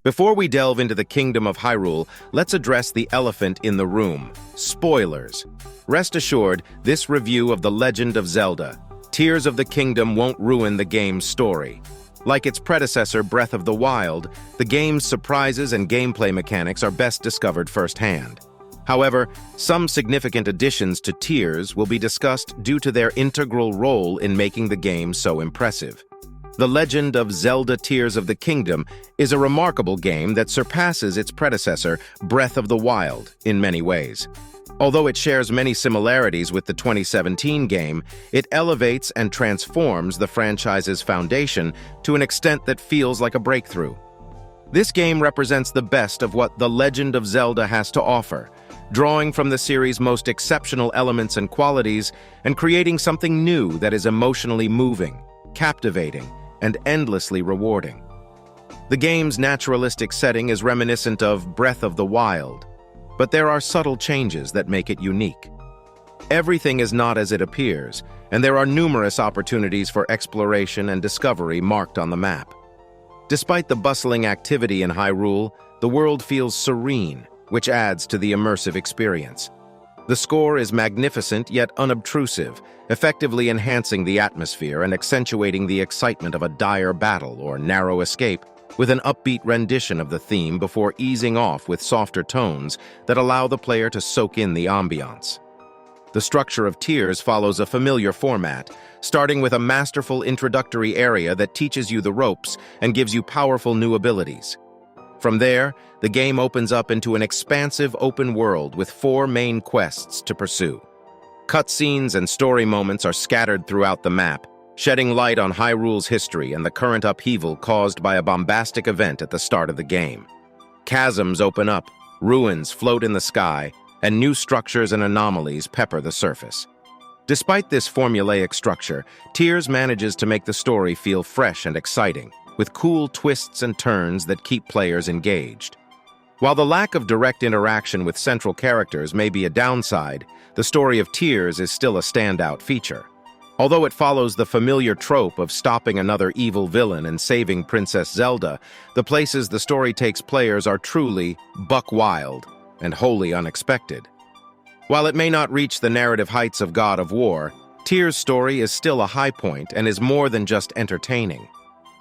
Before we delve into the Kingdom of Hyrule, let's address the elephant in the room: spoilers. Rest assured, this review of The Legend of Zelda, Tears of the Kingdom won't ruin the game's story. Like its predecessor, Breath of the Wild, the game's surprises and gameplay mechanics are best discovered firsthand. However, some significant additions to Tears will be discussed due to their integral role in making the game so impressive. The Legend of Zelda Tears of the Kingdom is a remarkable game that surpasses its predecessor, Breath of the Wild, in many ways. Although it shares many similarities with the 2017 game, it elevates and transforms the franchise's foundation to an extent that feels like a breakthrough. This game represents the best of what The Legend of Zelda has to offer, drawing from the series' most exceptional elements and qualities and creating something new that is emotionally moving, captivating, and endlessly rewarding. The game's naturalistic setting is reminiscent of Breath of the Wild, but there are subtle changes that make it unique. Everything is not as it appears, and there are numerous opportunities for exploration and discovery marked on the map. Despite the bustling activity in Hyrule, the world feels serene, which adds to the immersive experience. The score is magnificent yet unobtrusive, effectively enhancing the atmosphere and accentuating the excitement of a dire battle or narrow escape, with an upbeat rendition of the theme before easing off with softer tones that allow the player to soak in the ambiance. The structure of Tears follows a familiar format, starting with a masterful introductory area that teaches you the ropes and gives you powerful new abilities. From there, the game opens up into an expansive open world with 4 main quests to pursue. Cutscenes and story moments are scattered throughout the map, shedding light on Hyrule's history and the current upheaval caused by a bombastic event at the start of the game. Chasms open up, ruins float in the sky, and new structures and anomalies pepper the surface. Despite this formulaic structure, Tears manages to make the story feel fresh and exciting, with cool twists and turns that keep players engaged. While the lack of direct interaction with central characters may be a downside, the story of Tears is still a standout feature. Although it follows the familiar trope of stopping another evil villain and saving Princess Zelda, the places the story takes players are truly buck wild and wholly unexpected. While it may not reach the narrative heights of God of War, Tears' story is still a high point and is more than just entertaining.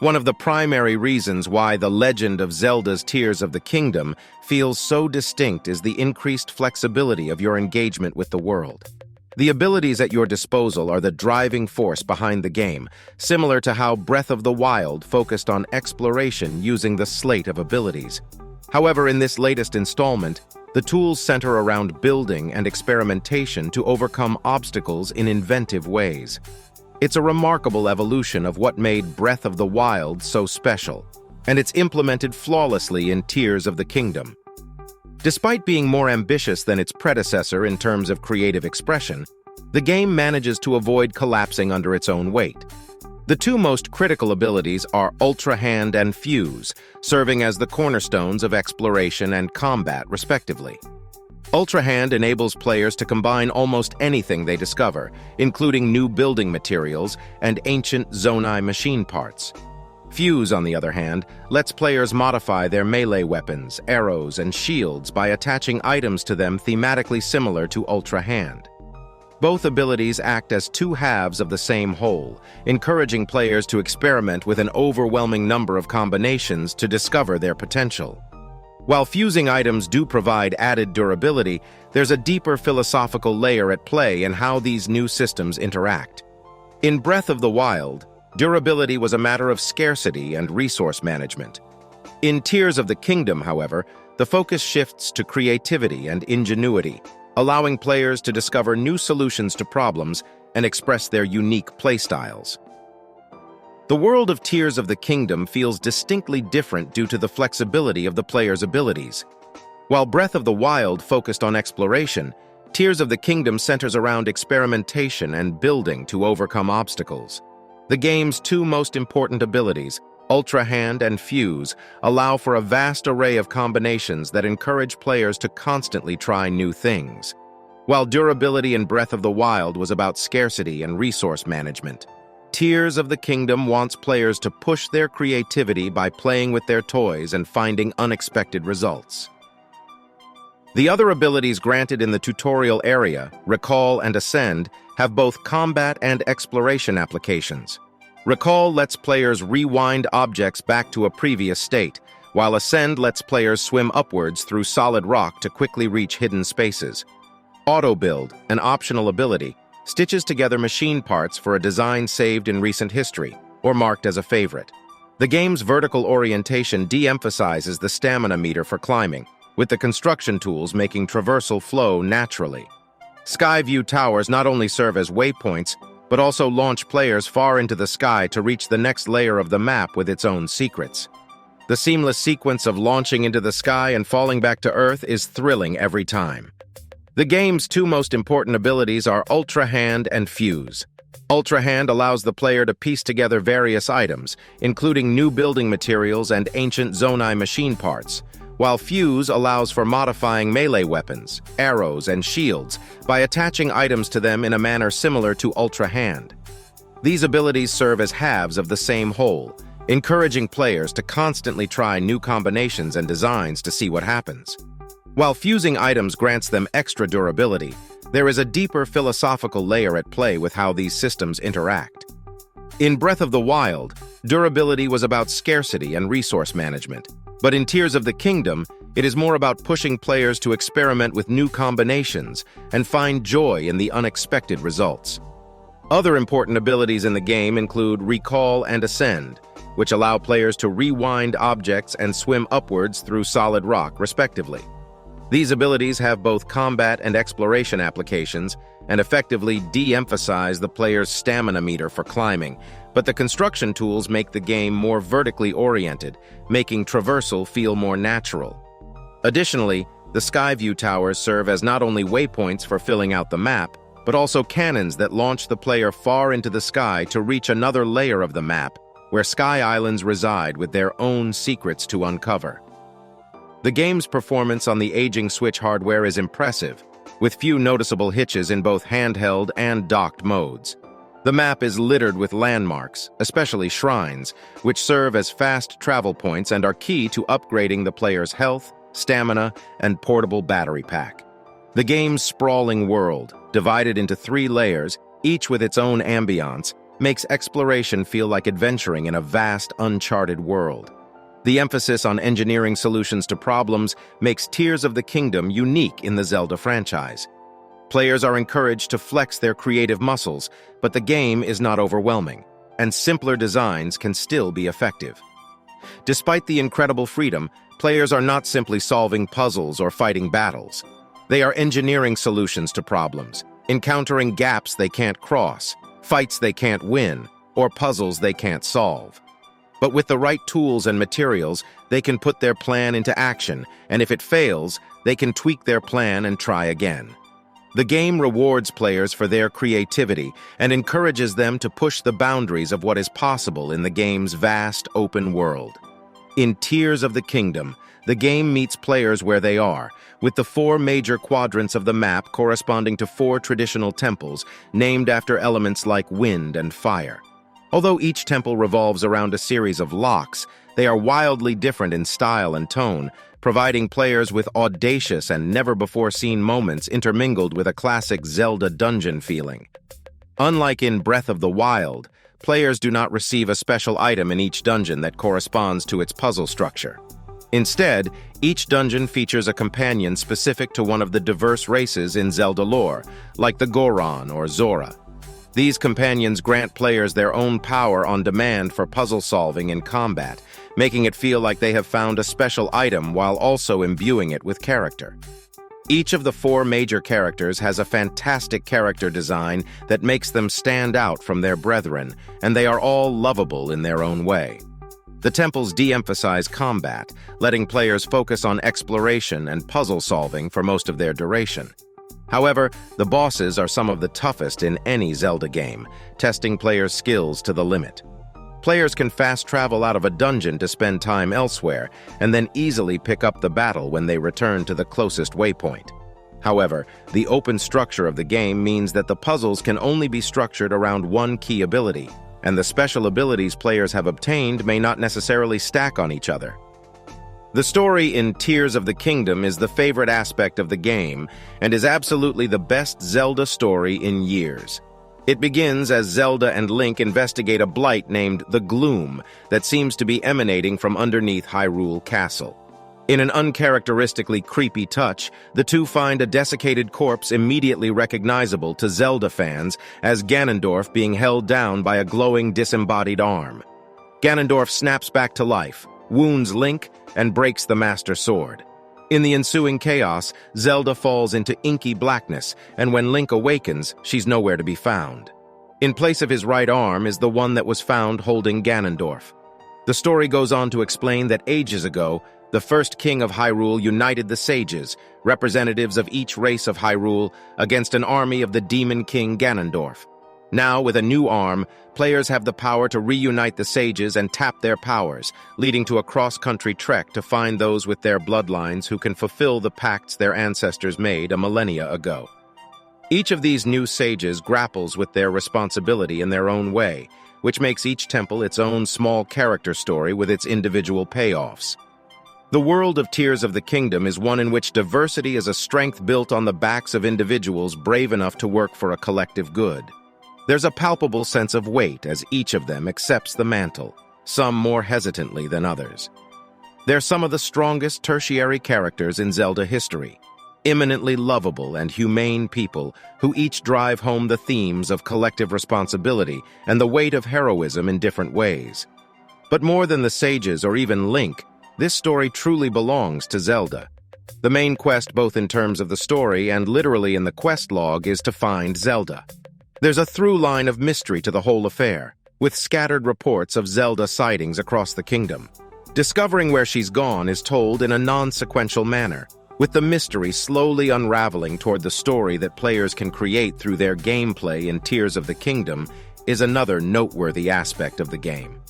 One of the primary reasons why The Legend of Zelda's Tears of the Kingdom feels so distinct is the increased flexibility of your engagement with the world. The abilities at your disposal are the driving force behind the game, similar to how Breath of the Wild focused on exploration using the slate of abilities. However, in this latest installment, the tools center around building and experimentation to overcome obstacles in inventive ways. It's a remarkable evolution of what made Breath of the Wild so special, and it's implemented flawlessly in Tears of the Kingdom. Despite being more ambitious than its predecessor in terms of creative expression, the game manages to avoid collapsing under its own weight. The 2 most critical abilities are Ultra Hand and Fuse, serving as the cornerstones of exploration and combat, respectively. Ultra Hand enables players to combine almost anything they discover, including new building materials and ancient Zonai machine parts. Fuse, on the other hand, lets players modify their melee weapons, arrows, and shields by attaching items to them thematically similar to Ultra Hand. Both abilities act as 2 halves of the same whole, encouraging players to experiment with an overwhelming number of combinations to discover their potential. While fusing items do provide added durability, there's a deeper philosophical layer at play in how these new systems interact. In Breath of the Wild, durability was a matter of scarcity and resource management. In Tears of the Kingdom, however, the focus shifts to creativity and ingenuity, allowing players to discover new solutions to problems and express their unique playstyles. The world of Tears of the Kingdom feels distinctly different due to the flexibility of the player's abilities. While Breath of the Wild focused on exploration, Tears of the Kingdom centers around experimentation and building to overcome obstacles. The game's 2 most important abilities, Ultra Hand and Fuse, allow for a vast array of combinations that encourage players to constantly try new things. While durability in Breath of the Wild was about scarcity and resource management, Tears of the Kingdom wants players to push their creativity by playing with their toys and finding unexpected results. The other abilities granted in the tutorial area, Recall and Ascend, have both combat and exploration applications. Recall lets players rewind objects back to a previous state, while Ascend lets players swim upwards through solid rock to quickly reach hidden spaces. Auto Build, an optional ability, stitches together machine parts for a design saved in recent history, or marked as a favorite. The game's vertical orientation de-emphasizes the stamina meter for climbing, with the construction tools making traversal flow naturally. Skyview towers not only serve as waypoints, but also launch players far into the sky to reach the next layer of the map with its own secrets. The seamless sequence of launching into the sky and falling back to Earth is thrilling every time. The game's two most important abilities are Ultra Hand and Fuse. Ultra Hand allows the player to piece together various items, including new building materials and ancient Zonai machine parts, while Fuse allows for modifying melee weapons, arrows, and shields by attaching items to them in a manner similar to Ultra Hand. These abilities serve as halves of the same whole, encouraging players to constantly try new combinations and designs to see what happens. While fusing items grants them extra durability, there is a deeper philosophical layer at play with how these systems interact. In Breath of the Wild, durability was about scarcity and resource management, but in Tears of the Kingdom, it is more about pushing players to experiment with new combinations and find joy in the unexpected results. Other important abilities in the game include Recall and Ascend, which allow players to rewind objects and swim upwards through solid rock, respectively. These abilities have both combat and exploration applications and effectively de-emphasize the player's stamina meter for climbing, but the construction tools make the game more vertically oriented, making traversal feel more natural. Additionally, the Skyview towers serve as not only waypoints for filling out the map, but also cannons that launch the player far into the sky to reach another layer of the map, where Sky Islands reside with their own secrets to uncover. The game's performance on the aging Switch hardware is impressive, with few noticeable hitches in both handheld and docked modes. The map is littered with landmarks, especially shrines, which serve as fast travel points and are key to upgrading the player's health, stamina, and portable battery pack. The game's sprawling world, divided into 3 layers, each with its own ambiance, makes exploration feel like adventuring in a vast, uncharted world. The emphasis on engineering solutions to problems makes Tears of the Kingdom unique in the Zelda franchise. Players are encouraged to flex their creative muscles, but the game is not overwhelming, and simpler designs can still be effective. Despite the incredible freedom, players are not simply solving puzzles or fighting battles. They are engineering solutions to problems, encountering gaps they can't cross, fights they can't win, or puzzles they can't solve. But with the right tools and materials, they can put their plan into action, and if it fails, they can tweak their plan and try again. The game rewards players for their creativity and encourages them to push the boundaries of what is possible in the game's vast, open world. In Tears of the Kingdom, the game meets players where they are, with the 4 major quadrants of the map corresponding to 4 traditional temples named after elements like wind and fire. Although each temple revolves around a series of locks, they are wildly different in style and tone, providing players with audacious and never-before-seen moments intermingled with a classic Zelda dungeon feeling. Unlike in Breath of the Wild, players do not receive a special item in each dungeon that corresponds to its puzzle structure. Instead, each dungeon features a companion specific to one of the diverse races in Zelda lore, like the Goron or Zora. These companions grant players their own power on demand for puzzle solving and combat, making it feel like they have found a special item while also imbuing it with character. Each of the 4 major characters has a fantastic character design that makes them stand out from their brethren, and they are all lovable in their own way. The temples de-emphasize combat, letting players focus on exploration and puzzle solving for most of their duration. However, the bosses are some of the toughest in any Zelda game, testing players' skills to the limit. Players can fast travel out of a dungeon to spend time elsewhere, and then easily pick up the battle when they return to the closest waypoint. However, the open structure of the game means that the puzzles can only be structured around one key ability, and the special abilities players have obtained may not necessarily stack on each other. The story in Tears of the Kingdom is the favorite aspect of the game and is absolutely the best Zelda story in years. It begins as Zelda and Link investigate a blight named the Gloom that seems to be emanating from underneath Hyrule Castle. In an uncharacteristically creepy touch, the two find a desiccated corpse immediately recognizable to Zelda fans as Ganondorf being held down by a glowing disembodied arm. Ganondorf snaps back to life, wounds Link, and breaks the Master Sword. In the ensuing chaos, Zelda falls into inky blackness, and when Link awakens, she's nowhere to be found. In place of his right arm is the one that was found holding Ganondorf. The story goes on to explain that ages ago, the first king of Hyrule united the sages, representatives of each race of Hyrule, against an army of the demon king Ganondorf. Now, with a new arm, players have the power to reunite the sages and tap their powers, leading to a cross-country trek to find those with their bloodlines who can fulfill the pacts their ancestors made a millennia ago. Each of these new sages grapples with their responsibility in their own way, which makes each temple its own small character story with its individual payoffs. The world of Tears of the Kingdom is one in which diversity is a strength built on the backs of individuals brave enough to work for a collective good. There's a palpable sense of weight as each of them accepts the mantle, some more hesitantly than others. They're some of the strongest tertiary characters in Zelda history, eminently lovable and humane people who each drive home the themes of collective responsibility and the weight of heroism in different ways. But more than the sages or even Link, this story truly belongs to Zelda. The main quest, both in terms of the story and literally in the quest log, is to find Zelda. There's a through line of mystery to the whole affair, with scattered reports of Zelda sightings across the kingdom. Discovering where she's gone is told in a non-sequential manner, with the mystery slowly unraveling toward the story that players can create through their gameplay in Tears of the Kingdom is another noteworthy aspect of the game.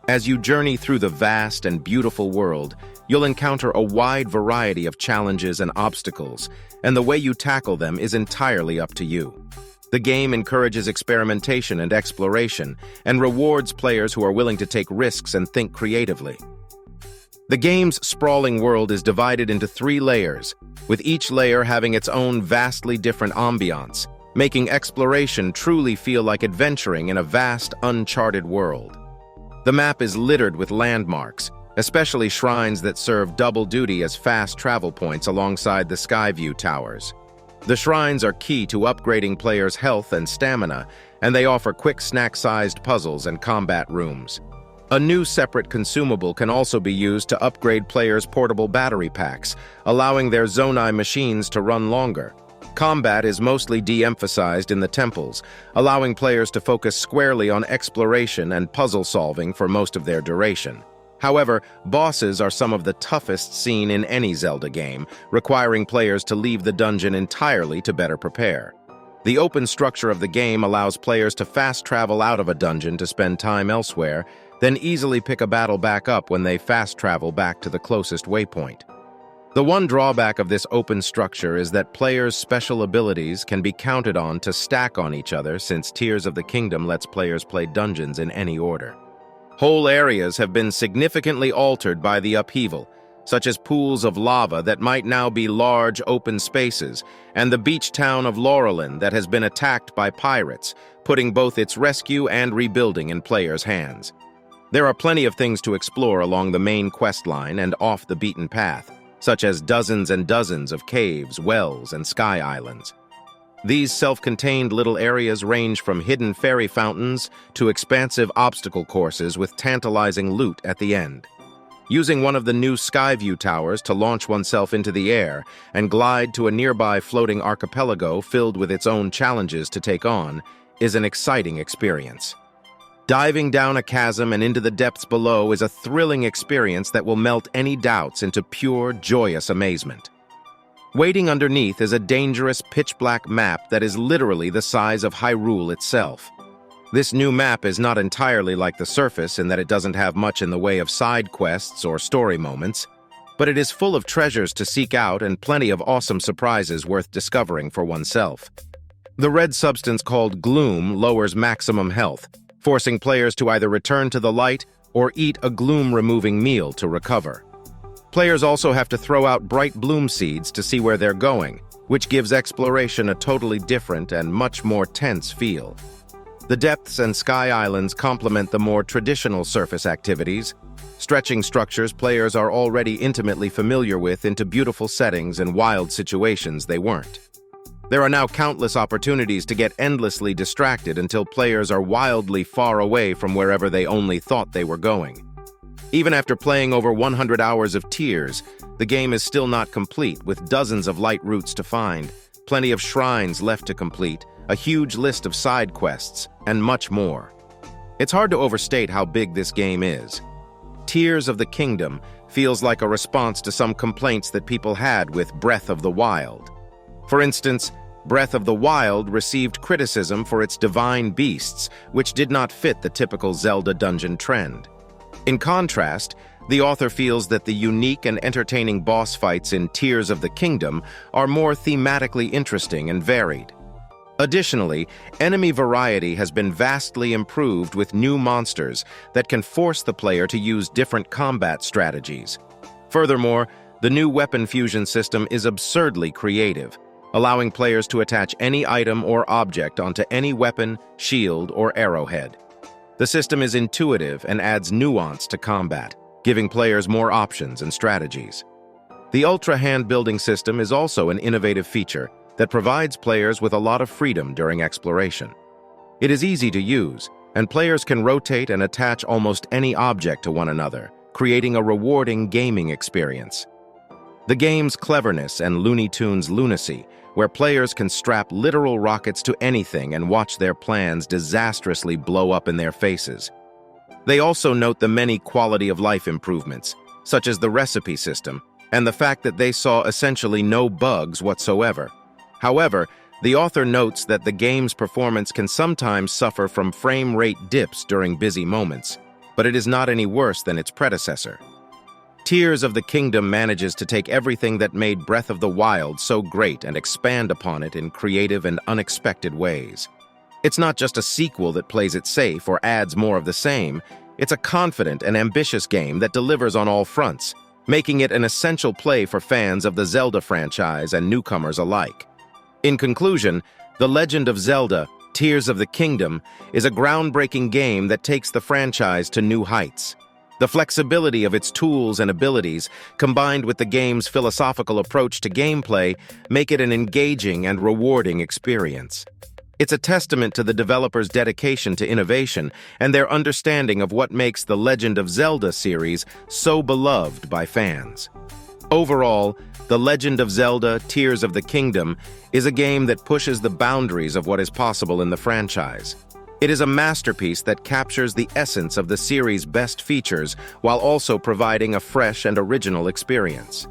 As you journey through the vast and beautiful world, you'll encounter a wide variety of challenges and obstacles, and the way you tackle them is entirely up to you. The game encourages experimentation and exploration, and rewards players who are willing to take risks and think creatively. The game's sprawling world is divided into 3 layers, with each layer having its own vastly different ambiance, making exploration truly feel like adventuring in a vast, uncharted world. The map is littered with landmarks, especially shrines that serve double duty as fast travel points alongside the Skyview Towers. The shrines are key to upgrading players' health and stamina, and they offer quick snack-sized puzzles and combat rooms. A new separate consumable can also be used to upgrade players' portable battery packs, allowing their Zonai machines to run longer. Combat is mostly de-emphasized in the temples, allowing players to focus squarely on exploration and puzzle solving for most of their duration. However, bosses are some of the toughest seen in any Zelda game, requiring players to leave the dungeon entirely to better prepare. The open structure of the game allows players to fast travel out of a dungeon to spend time elsewhere, then easily pick a battle back up when they fast travel back to the closest waypoint. The one drawback of this open structure is that players' special abilities can be counted on to stack on each other, since Tears of the Kingdom lets players play dungeons in any order. Whole areas have been significantly altered by the upheaval, such as pools of lava that might now be large open spaces, and the beach town of Laurelin that has been attacked by pirates, putting both its rescue and rebuilding in players' hands. There are plenty of things to explore along the main quest line and off the beaten path, such as dozens and dozens of caves, wells, and sky islands. These self-contained little areas range from hidden fairy fountains to expansive obstacle courses with tantalizing loot at the end. Using one of the new Skyview Towers to launch oneself into the air and glide to a nearby floating archipelago filled with its own challenges to take on is an exciting experience. Diving down a chasm and into the depths below is a thrilling experience that will melt any doubts into pure, joyous amazement. Waiting underneath is a dangerous pitch-black map that is literally the size of Hyrule itself. This new map is not entirely like the surface in that it doesn't have much in the way of side quests or story moments, but it is full of treasures to seek out and plenty of awesome surprises worth discovering for oneself. The red substance called Gloom lowers maximum health, forcing players to either return to the light or eat a gloom-removing meal to recover. Players also have to throw out bright bloom seeds to see where they're going, which gives exploration a totally different and much more tense feel. The depths and sky islands complement the more traditional surface activities, stretching structures players are already intimately familiar with into beautiful settings and wild situations they weren't. There are now countless opportunities to get endlessly distracted until players are wildly far away from wherever they only thought they were going. Even after playing over 100 hours of Tears, the game is still not complete, with dozens of light routes to find, plenty of shrines left to complete, a huge list of side quests, and much more. It's hard to overstate how big this game is. Tears of the Kingdom feels like a response to some complaints that people had with Breath of the Wild. For instance, Breath of the Wild received criticism for its divine beasts, which did not fit the typical Zelda dungeon trend. In contrast, the author feels that the unique and entertaining boss fights in Tears of the Kingdom are more thematically interesting and varied. Additionally, enemy variety has been vastly improved with new monsters that can force the player to use different combat strategies. Furthermore, the new weapon fusion system is absurdly creative, allowing players to attach any item or object onto any weapon, shield, or arrowhead. The system is intuitive and adds nuance to combat, giving players more options and strategies. The Ultra Hand Building system is also an innovative feature that provides players with a lot of freedom during exploration. It is easy to use, and players can rotate and attach almost any object to one another, creating a rewarding gaming experience. The game's cleverness and Looney Tunes lunacy, where players can strap literal rockets to anything and watch their plans disastrously blow up in their faces. They also note the many quality-of-life improvements, such as the recipe system, and the fact that they saw essentially no bugs whatsoever. However, the author notes that the game's performance can sometimes suffer from frame rate dips during busy moments, but it is not any worse than its predecessor. Tears of the Kingdom manages to take everything that made Breath of the Wild so great and expand upon it in creative and unexpected ways. It's not just a sequel that plays it safe or adds more of the same, it's a confident and ambitious game that delivers on all fronts, making it an essential play for fans of the Zelda franchise and newcomers alike. In conclusion, The Legend of Zelda: Tears of the Kingdom is a groundbreaking game that takes the franchise to new heights. The flexibility of its tools and abilities, combined with the game's philosophical approach to gameplay, make it an engaging and rewarding experience. It's a testament to the developers' dedication to innovation and their understanding of what makes the Legend of Zelda series so beloved by fans. Overall, The Legend of Zelda: Tears of the Kingdom is a game that pushes the boundaries of what is possible in the franchise. It is a masterpiece that captures the essence of the series' best features while also providing a fresh and original experience.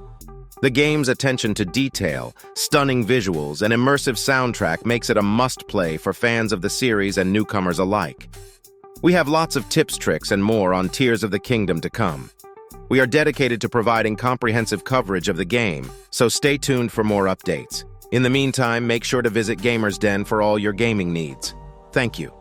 The game's attention to detail, stunning visuals, and immersive soundtrack makes it a must-play for fans of the series and newcomers alike. We have lots of tips, tricks, and more on Tears of the Kingdom to come. We are dedicated to providing comprehensive coverage of the game, so stay tuned for more updates. In the meantime, make sure to visit Gamers Den for all your gaming needs. Thank you.